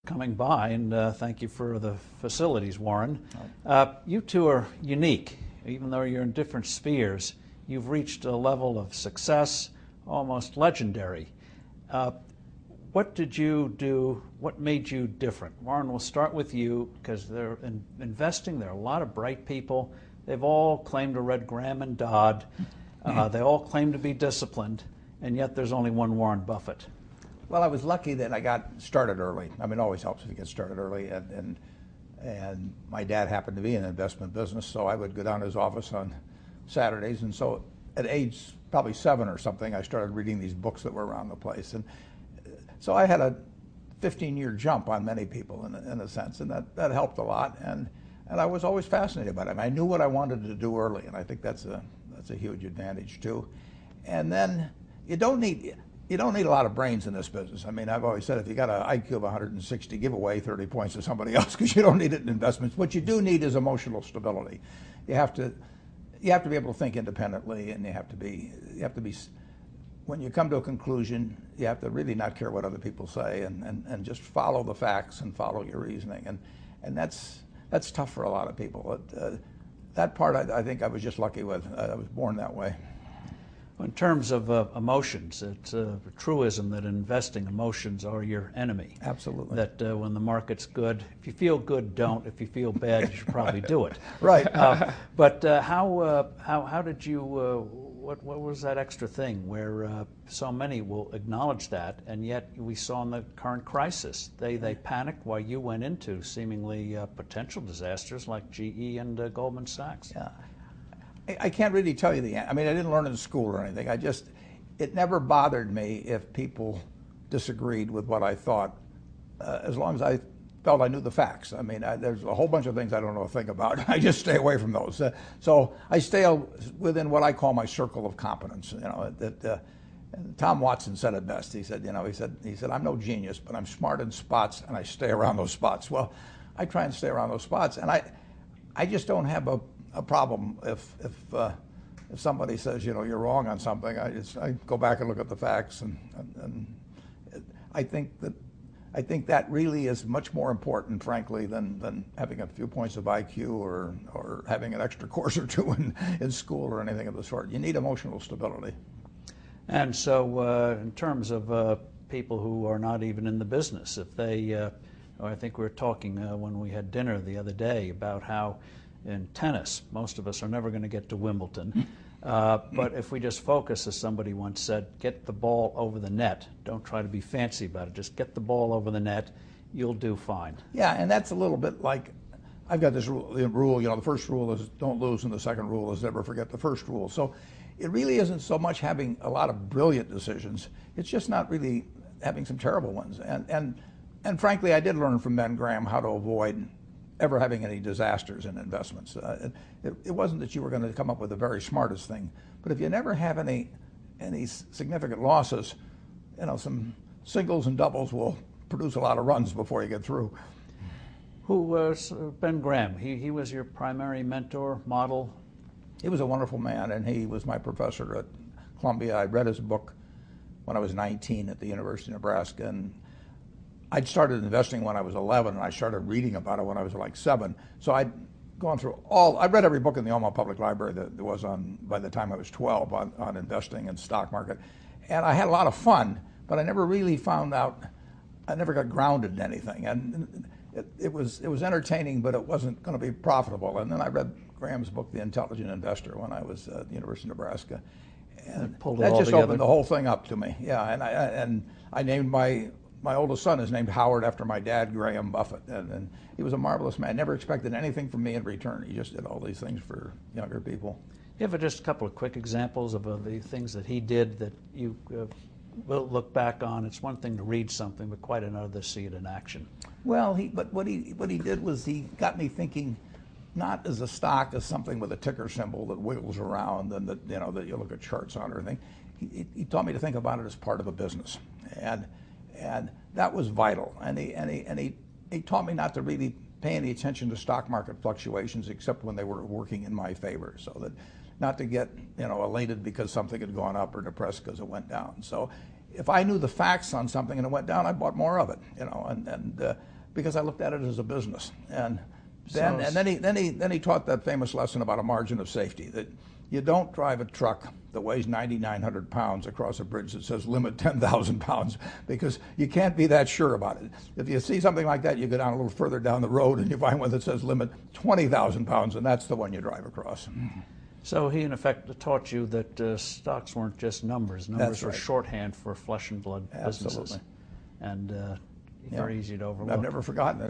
coming by, and thank you for the facilities, Warren. You two are unique. Even though you're in different spheres, you've reached a level of success almost legendary. What did you do? What made you different? Warren, we'll start with you, because they're investing. There are a lot of bright people. They've all claimed to read Graham and Dodd. They all claim to be disciplined, and yet there's only one Warren Buffett. Well, I was lucky that I got started early. I mean, it always helps if you get started early. And my dad happened to be in the investment business, so I would go down to his office on Saturdays. And so at age probably 7 or something, I started reading these books that were around the place. And so I had a 15-year jump on many people in a sense, and that helped a lot. And I was always fascinated by it. I knew what I wanted to do early, and I think that's a huge advantage too. And then you don't need a lot of brains in this business. I mean, I've always said if you got an IQ of 160, give away 30 points to somebody else, because you don't need it in investments. What you do need is emotional stability. You have to be able to think independently, and you have to be when you come to a conclusion, you have to really not care what other people say, and just follow the facts and follow your reasoning. And that's tough for a lot of people. That part I think I was just lucky with. I was born that way. In terms of emotions, it's a truism that in investing, emotions are your enemy. Absolutely. That when the market's good, if you feel good, don't. If you feel bad, you should probably do it. Right. But how did you? What was that extra thing where so many will acknowledge that, and yet we saw in the current crisis they panicked while you went into seemingly potential disasters like GE and Goldman Sachs. Yeah. I can't really tell you the answer. I mean, I didn't learn in school or anything. It never bothered me if people disagreed with what I thought, as long as I felt I knew the facts. I mean, there's a whole bunch of things I don't know a thing about. I just stay away from those. So I stay within what I call my circle of competence. You know, Tom Watson said it best. He said, I'm no genius, but I'm smart in spots, and I stay around those spots. Well, I try and stay around those spots, and I just don't have a problem if somebody says, you're wrong on something. I go back and look at the facts, and I think that really is much more important, frankly, than having a few points of IQ or having an extra course or two in school or anything of the sort. You need emotional stability. And so in terms of people who are not even in the business, if they, I think we were talking when we had dinner the other day about how in tennis, most of us are never going to get to Wimbledon. But if we just focus, as somebody once said, get the ball over the net. Don't try to be fancy about it. Just get the ball over the net. You'll do fine. Yeah, and that's a little bit like, I've got this rule, the first rule is don't lose, and the second rule is never forget the first rule. So it really isn't so much having a lot of brilliant decisions. It's just not really having some terrible ones. And frankly, I did learn from Ben Graham how to avoid ever having any disasters in investments. It wasn't that you were going to come up with the very smartest thing, but if you never have any significant losses, some singles and doubles will produce a lot of runs before you get through. Who was Ben Graham? He was your primary mentor, model? He was a wonderful man, and he was my professor at Columbia. I read his book when I was 19 at the University of Nebraska, and I'd started investing when I was 11, and I started reading about it when I was like 7. So I'd gone through I read every book in the Omaha Public Library that there was by the time I was 12 on investing and stock market. And I had a lot of fun, but I never really found out, I never got grounded in anything. And it was entertaining, but it wasn't going to be profitable. And then I read Graham's book, The Intelligent Investor, when I was at the University of Nebraska. And that just opened the whole thing up to me. Yeah, and I named my oldest son is named Howard after my dad, Graham Buffett, and he was a marvelous man. Never expected anything from me in return. He just did all these things for younger people. You have just a couple of quick examples of the things that he did that you will look back on? It's one thing to read something, but quite another to see it in action. Well, but what he did was he got me thinking not as a stock as something with a ticker symbol that wiggles around and that that you look at charts on or anything. He taught me to think about it as part of a business, and that was vital. And he taught me not to really pay any attention to stock market fluctuations except when they were working in my favor, so that not to get elated because something had gone up or depressed because it went down. So if I knew the facts on something and it went down, I bought more of it. because I looked at it as a business. And So- then he taught that famous lesson about a margin of safety, that you don't drive a truck that weighs 9,900 pounds across a bridge that says limit 10,000 pounds, because you can't be that sure about it. If you see something like that, you go down a little further down the road and you find one that says limit 20,000 pounds, and that's the one you drive across. So he, in effect, taught you that stocks weren't just numbers. Numbers That's were right. shorthand for flesh and blood businesses. Absolutely. And Yeah. very easy to overlook. I've never forgotten it.